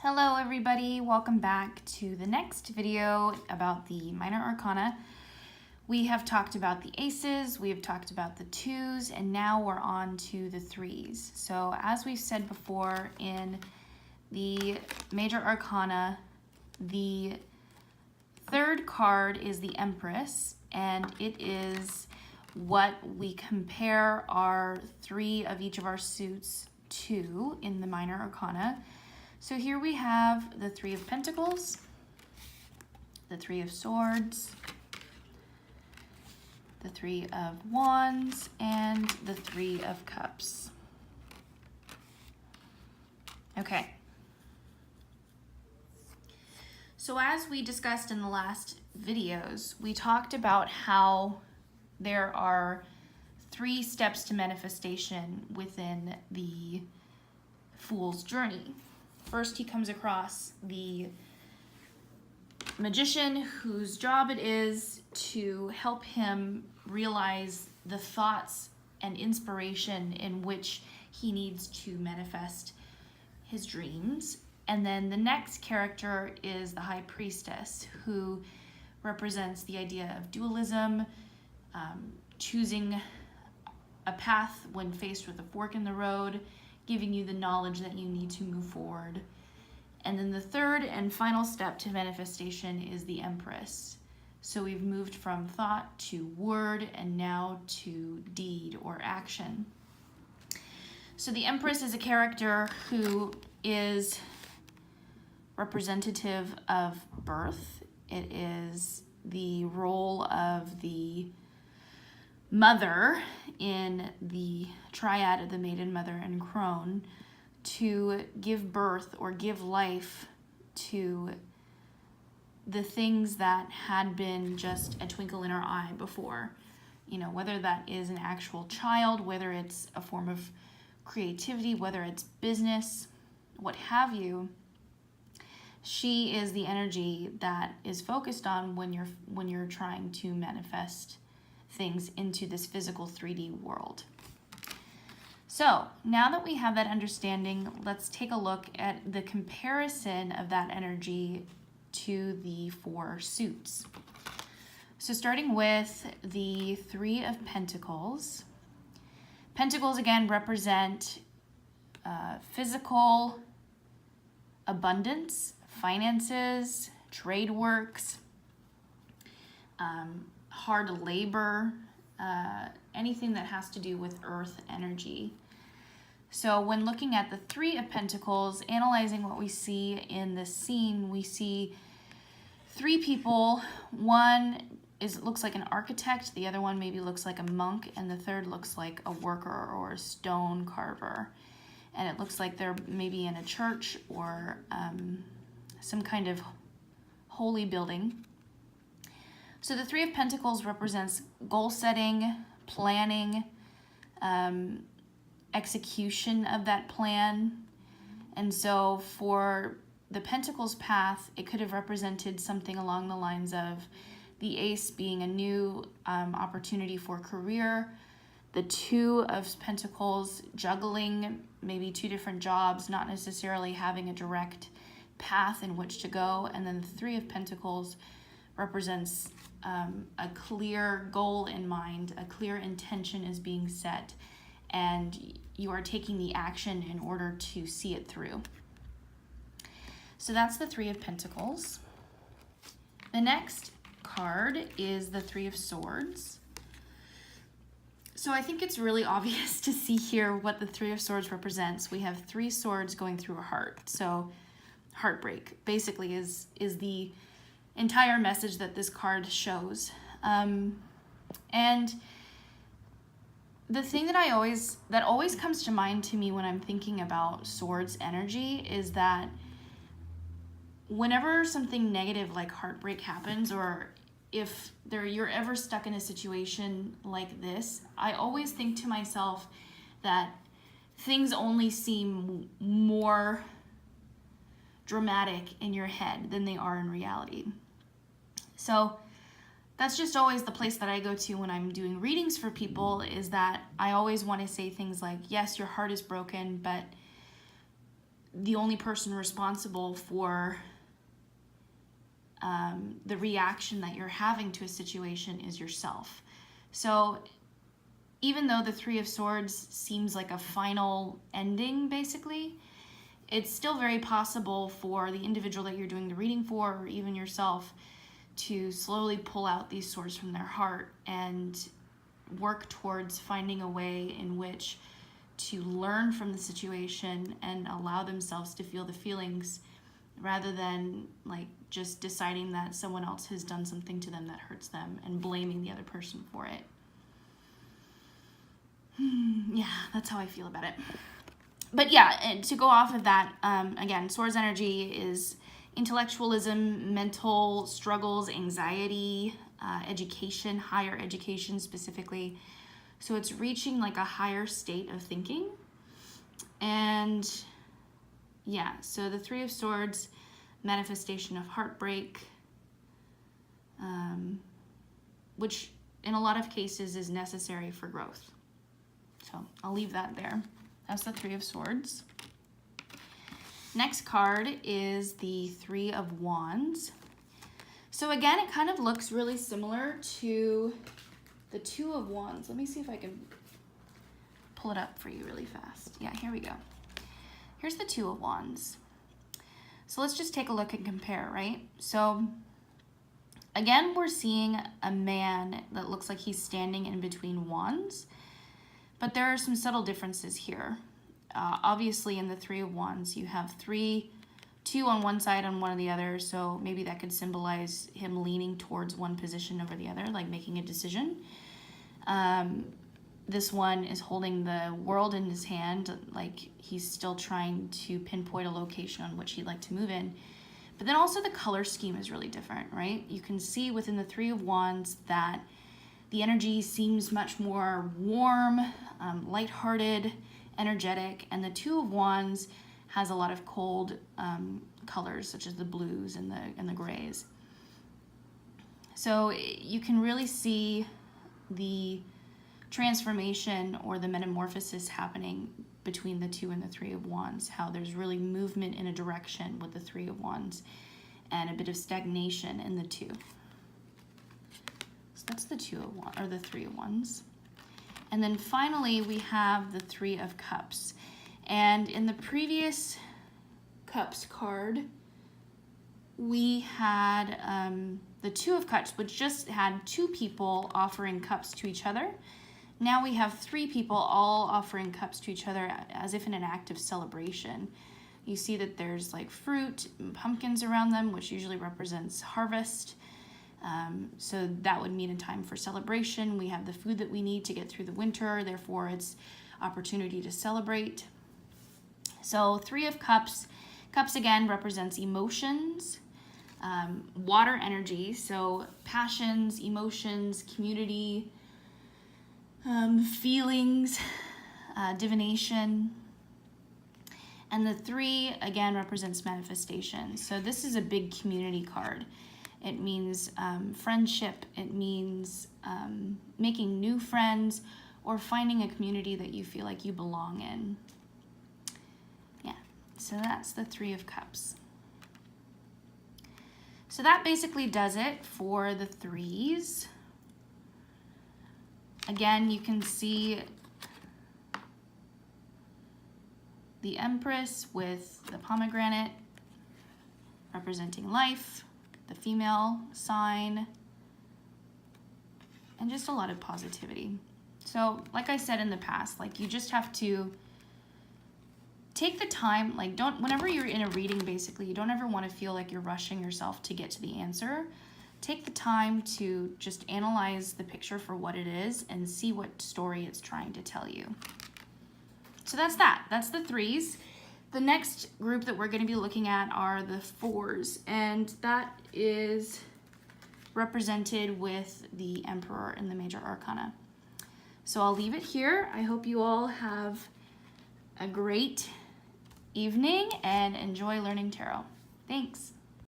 Hello everybody, welcome back to the next video about the minor arcana. We have talked about the aces, we have talked about the twos, and now we're on to the threes. So as we've said before, in the major arcana, the third card is the Empress, and it is what we compare our three of each of our suits to in the minor arcana. So here we have the Three of Pentacles, the Three of Swords, the Three of Wands, and the Three of Cups. Okay. So as we discussed in the last videos, we talked about how there are 3 steps to manifestation within the Fool's journey. First, he comes across the magician whose job it is to help him realize the thoughts and inspiration in which he needs to manifest his dreams. And then the next character is the High Priestess, who represents the idea of dualism, choosing a path when faced with a fork in the road, giving you the knowledge that you need to move forward. And then the third and final step to manifestation is the Empress. So we've moved from thought to word and now to deed or action. So the Empress is a character who is representative of birth. It is the role of the mother in the triad of the maiden, mother, and crone to give birth or give life to the things that had been just a twinkle in our eye before. You know, whether that is an actual child, whether it's a form of creativity, whether it's business, what have you. She is the energy that is focused on when you're trying to manifest things into this physical 3D world. So now that we have that understanding, let's take a look at the comparison of that energy to the 4 suits. So starting with the Three of Pentacles. Pentacles again represent physical abundance, finances, trade works, hard labor, anything that has to do with earth energy. So when looking at the Three of Pentacles, analyzing what we see in this scene, we see 3 people. One looks like an architect, the other one maybe looks like a monk, and the third looks like a worker or a stone carver. And it looks like they're maybe in a church or some kind of holy building. So the Three of Pentacles represents goal setting, planning, execution of that plan. And so for the Pentacles path, it could have represented something along the lines of the Ace being a new opportunity for career, the Two of Pentacles juggling maybe 2 different jobs, not necessarily having a direct path in which to go, and then the Three of Pentacles represents a clear goal in mind, a clear intention is being set, and you are taking the action in order to see it through. So that's the Three of Pentacles. The next card is the Three of Swords. So I think it's really obvious to see here what the Three of Swords represents. We have 3 swords going through a heart. So heartbreak basically is the entire message that this card shows. And the thing that always comes to mind to me when I'm thinking about swords energy is that whenever something negative like heartbreak happens, or if you're ever stuck in a situation like this, I always think to myself that things only seem more dramatic in your head than they are in reality. So that's just always the place that I go to when I'm doing readings for people, is that I always want to say things like, yes, your heart is broken, but the only person responsible for the reaction that you're having to a situation is yourself. So even though the Three of Swords seems like a final ending, basically, it's still very possible for the individual that you're doing the reading for, or even yourself, to slowly pull out these swords from their heart and work towards finding a way in which to learn from the situation and allow themselves to feel the feelings, rather than like just deciding that someone else has done something to them that hurts them and blaming the other person for it. Yeah, that's how I feel about it. But yeah, and to go off of that, again, Swords energy is intellectualism, mental struggles, anxiety, education, higher education specifically. So it's reaching like a higher state of thinking. And yeah, so the Three of Swords, manifestation of heartbreak, which in a lot of cases is necessary for growth. So I'll leave that there. That's the Three of Swords. Next card is the Three of Wands. So again, it kind of looks really similar to the Two of Wands. Let me see if I can pull it up for you really fast. Yeah, here we go. Here's the Two of Wands. So let's just take a look and compare, right? So again, we're seeing a man that looks like he's standing in between wands, but there are some subtle differences here. Obviously, in the Three of Wands, you have two on one side and one on the other, so maybe that could symbolize him leaning towards one position over the other, like making a decision. This one is holding the world in his hand, like he's still trying to pinpoint a location on which he'd like to move in. But then also the color scheme is really different, right? You can see within the Three of Wands that the energy seems much more warm, lighthearted, energetic, and the Two of Wands has a lot of cold colors, such as the blues and the grays. So you can really see the transformation or the metamorphosis happening between the Two and the Three of Wands, how there's really movement in a direction with the Three of Wands and a bit of stagnation in the Two. So that's the Two of Wands, or the Three of Wands. And then finally we have the Three of Cups. And in the previous Cups card, we had the Two of Cups, which just had two people offering cups to each other. Now we have three people all offering cups to each other as if in an act of celebration. You see that there's like fruit and pumpkins around them, which usually represents harvest. So that would mean a time for celebration. We have the food that we need to get through the winter, therefore it's opportunity to celebrate. So Three of Cups. Cups again represents emotions, water energy, so passions, emotions, community, feelings, divination. And the Three again represents manifestation. So this is a big community card. It means friendship. It means making new friends or finding a community that you feel like you belong in. Yeah, so that's the Three of Cups. So that basically does it for the threes. Again, you can see the Empress with the pomegranate representing life, the female sign, and just a lot of positivity. So like I said in the past, like you just have to take the time, like whenever you're in a reading, basically, you don't ever want to feel like you're rushing yourself to get to the answer. Take the time to just analyze the picture for what it is and see what story it's trying to tell you. So that's that. That's the threes. The next group that we're going to be looking at are the fours, and that is represented with the Emperor in the Major Arcana. So I'll leave it here. I hope you all have a great evening and enjoy learning tarot. Thanks.